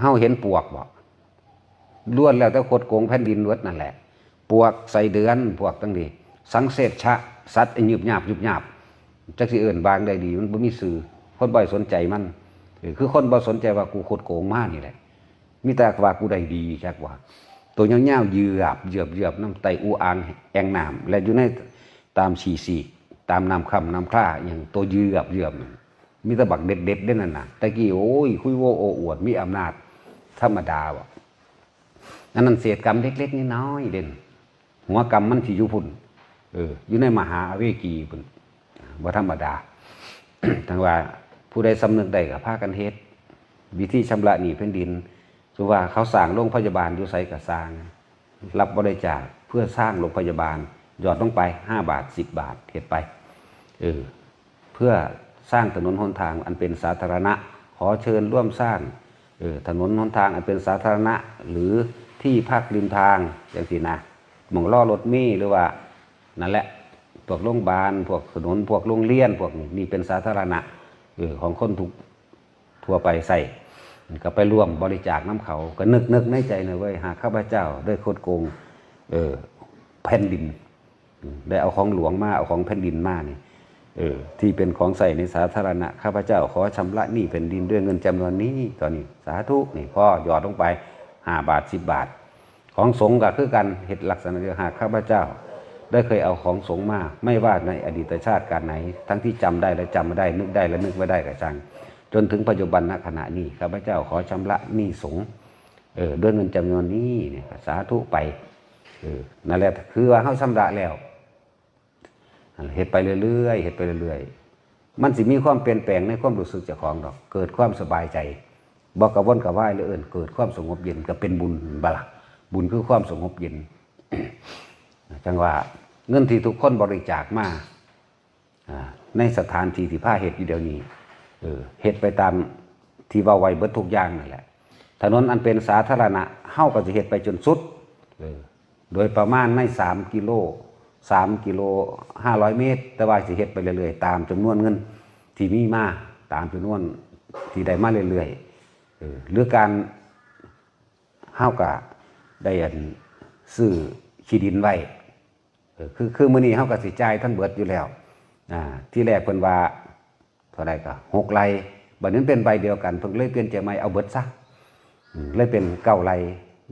เฮาเห็นปวกบ่ล้วนแล้วแต่คดโกงแผ่นดินล้วนนั่นแหละปวกใส่เดือนพวกตั้งนี้สังเสชชะสัตว์ยุบหยาบยุบหยาบจักสิเอิ่นบางได้ดีมันบ่มีสื่อคนบ่สนใจมันคือคนบ่สนใจว่ากูคดโกงมานี่แหละมีแต่ว่ากูได้ดีจักว่าตัวยาวๆเหยือบน้ำไตอูอ่างแองน้ำและอยู่ในตามฉีสีตามน้ำค่ำน้ำคล้าอย่างตัวเหยือบมีแต่บักเด็ดๆเด้นั่นน่ะตะกี้โอ้ยคุยโวโอ้อวดมีอำนาจธรรมดาบ่นั่นเศษกรรมเล็กๆน้อยๆเด่นหัวกรรมมันสิอยู่พุ่นอยู่ในมหาอเวกีพุ่นบ่ธรรมดา ทั้งว่าผู้ใดสำนึกได้ก็พากันเฮ็ดวิธีชำระหนี้แผ่นดินคือว่าเขาสร้างโรงพยาบาลอยู่ไสก็สร้างรับบริจาคเพื่อสร้างโรงพยาบาลยอดลงไป5 บาท10 บาทเฮ็ดไปเพื่อสร้างถนนหนทางอันเป็นสาธารณะขอเชิญร่วมสร้างถนนหนทางอันเป็นสาธารณะหรือที่พักริมทางอย่างที่นะหม่องล้อรถเมล์หรือว่านั่นแหละพวกโรงพยาบาลพวกถนนพวกโรงเรียนพวกนี้เป็นสาธารณะของคนทุกทั่วไปใส่ก็ไปร่วมบริจาคน้ำเขาก็นึกในใจนะเว้ยหากข้าพเจ้าได้คดโกงแผ่นดินได้เอาของหลวงมาเอาของแผ่นดินมานี่ที่เป็นของใส่ในสาธารณะข้าพเจ้าขอชำระหนี้แผ่นดินด้วยเงินจำนวนนี้ตอนนี้สาธุนี่พ่อหยอดลงไป5 บาท10 บาทของสงฆ์ก็คือกันเหตุลักษณะเดียวหากข้าพเจ้าได้เคยเอาของสงฆ์มาไม่ว่าในอดีตชาติการไหนทั้งที่จำได้และจำไม่ได้นึกได้และนึกไม่ได้ก็จังจนถึงปัจจุบันณขณะนี้ข้าพเจ้าขอชำระหนี้สงฆ์ด้วยเงินจำนวนนี้เนี่ยสาธุไปนั่นแหละคือว่าเขาชำระแล้วเฮ็ดไปเรื่อยๆเฮ็ดไปเรื่อยๆมันสิมีความเปลี่ยนแปลงในความรู้สึกเจ้าของดอกเกิดความสบายใจบ่กระวนกระวายหรือเกิดความสงบเย็นก็เป็นบุญบ่ล่ะบุญคือความสงบเย็น จังว่าเงินที่ทุกคนบริจาคมาในสถานที่ที่พาเฮ็ดอยู่เดี๋ยวนี้เฮ็ดไปตามที่ว่าไว้เบิดทุกอย่างนั่นแหละถนนอันเป็นสาธารณะเฮาก็สิเฮ็ดไปจนสุดโดยประมาณใน3 กิโล500 เมตรแต่ว่าสิเฮ็ดไปเรื่อยๆตามจำนวนเงินที่มีมาตามจำนวนที่ได้มาเรื่อยๆหรือการเฮาก็ได้ซื้อที่ดินไว้คือมื้อนี้เฮาก็สิจ่ายทั้งเบิดอยู่แล้วที่แรกเพิ่นว่าเท่าใดก็6 ไร่บัดนี้เป็นใบเดียวกันเพิ่นเลยเปลี่ยนใจใหม่เอาเบิดซะเลยเป็น9 ไร่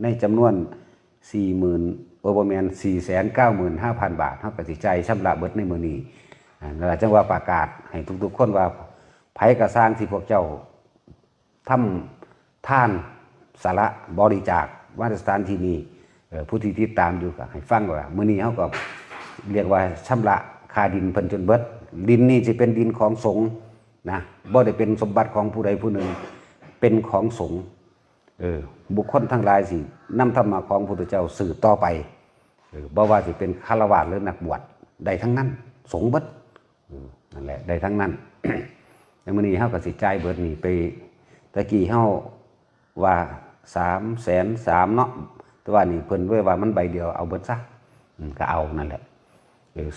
ในจำนวนประมาณ 495,000 บาทเฮาก็สิจ่ายชำระเบิดในมื้อนี้นั่นล่ะจังว่าประกาศให้ทุกๆคนว่าไผก็สร้างที่พวกเจ้าทำทานสาระบริจาควัดสถานที่นี้ผู้ที่ติดตามอยู่ก็ให้ฟังว่ามื้อนี้เฮาก็เรียกว่าชำระค่าดินเพิ่นจนเบิดดินนี้สิเป็นดินของสงฆ์นะบ่ได้เป็นสมบัติของผู้ใดผู้หนึ่งเป็นของสงฆ์บุคคลทั้งหลายสินำธรรมะของพระพุทธเจ้าสืบต่อไปบ่ว่าสิเป็นฆราวาสหรือนักบวชได้ทั้งนั้นสงฆ์เบิดนั่นแหละได้ทั้งนั้น ในมื้อนี้เฮาก็สิจ่ายเบิดนี่ไปตะกี้เฮาว่า300,000เนาะแต่ว่านี่เพิ่นเว้ยว่ามันใบเดียวเอาเบิดซะก็เอานั่นแหละ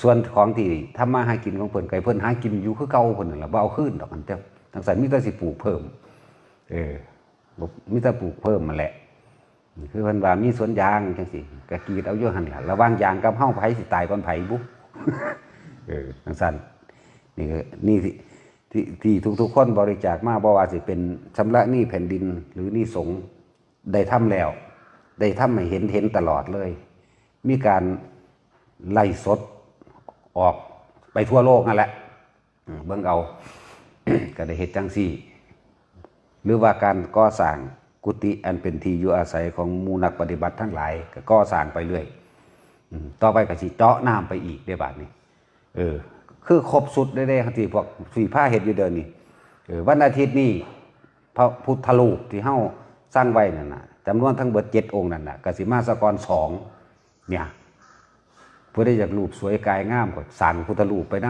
ส่วนของที่ทำมาหากินของเพิ่นก็เพิ่นหากินอยู่คือเก่าเพิ่นนั่นล่ะบ่เอาคืนดอกอันเด้อทั้งสันมีแต่สิปลูกเพิ่มมีแต่ปลูกเพิ่มมาแหละคือเพิ่นว่ามีสวนยางจังซี่ก็กรีดเอาอยู่หั่นล่ะระหว่างยางกับเฮาไผสิตายก่อนไผบุทั้งสันนี่ที่ทุกคนบริจาคมาบ่ว่าสิเป็นชำระหนี้แผ่นดินหรือหนี้สงฆ์ได้ทำแล้วได้ทำให้เห็นตลอดเลยมีการไล่สดออกไปทั่วโลกนั่นแหละเบิ่งเอา ก็ได้เฮ็ดจังซี่หรือว่าการก่อสร้างกุฏิอันเป็นที่อยู่อาศัยของหมู่นักปฏิบัติทั้งหลายก็ก่อสร้างไปเรื่อยต่อไปก็สิเจาะน้ำไปอีกได้บาดนี้คือครบสุดได้ที่พวกสีผ้าเฮ็ดอยู่เดินนี่วันอาทิตย์นี้พระพุทธรูปที่เฮาสร้างไว้นั่นน่ะจำนวนทั้งเบิด7 องค์นั่นน่ะก็สิมาสกร2เนี่ยผู้ใดอยากรูปสวยกายงามก็สร้างพุทธรูปไปน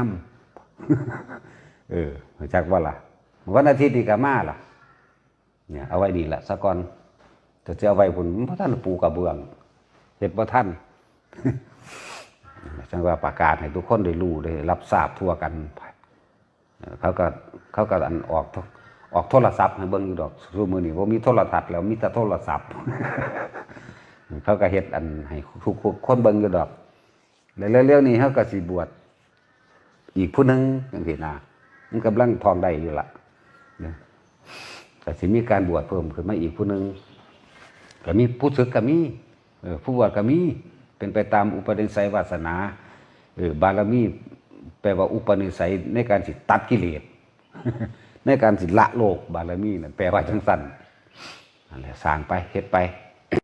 ำจักว่าล่ะวันอาทิตย์นี่ก็มาล่ะเนี่ยเอาไว้นี่ล่ะสกรจะเอาไว้พุ่นพระท่านปูกระเบื้องเฮ็ดบ่ทัน จังว่าประกาศให้ทุกคนได้รู้ได้รับทราบทั่วกันเขาก็อัน ออกโทรศัพท์ให้เบิ่งอยู่ดอกซุมื้อนี้บ่มีโทรทัศน์แล้วมีแต่โทรศัพท์ เขาก็เฮ็ดอันให้ทุกคนเบิ่งอยู่ดอกแล้วเร็วๆนี้เขาก็สิบวชอีกผู้หนึงจังซี่นะมันกำลังทองได้อยู่ล่ะนะก็สิมีการบวชเพิ่มขึ้นมาอีกผู้หนึงก็มีผู้ศึกก็มีผู้บวชก็มีเป็นไปตามอุปนิสัยวาสนาบารมีแปลว่าอุปนิสัยในการสิตัดกิเลส ในการสิละโลกบารมีนั่นแปลว่าจังซั่นนั่นแหละสร้างไปเฮ็ดไป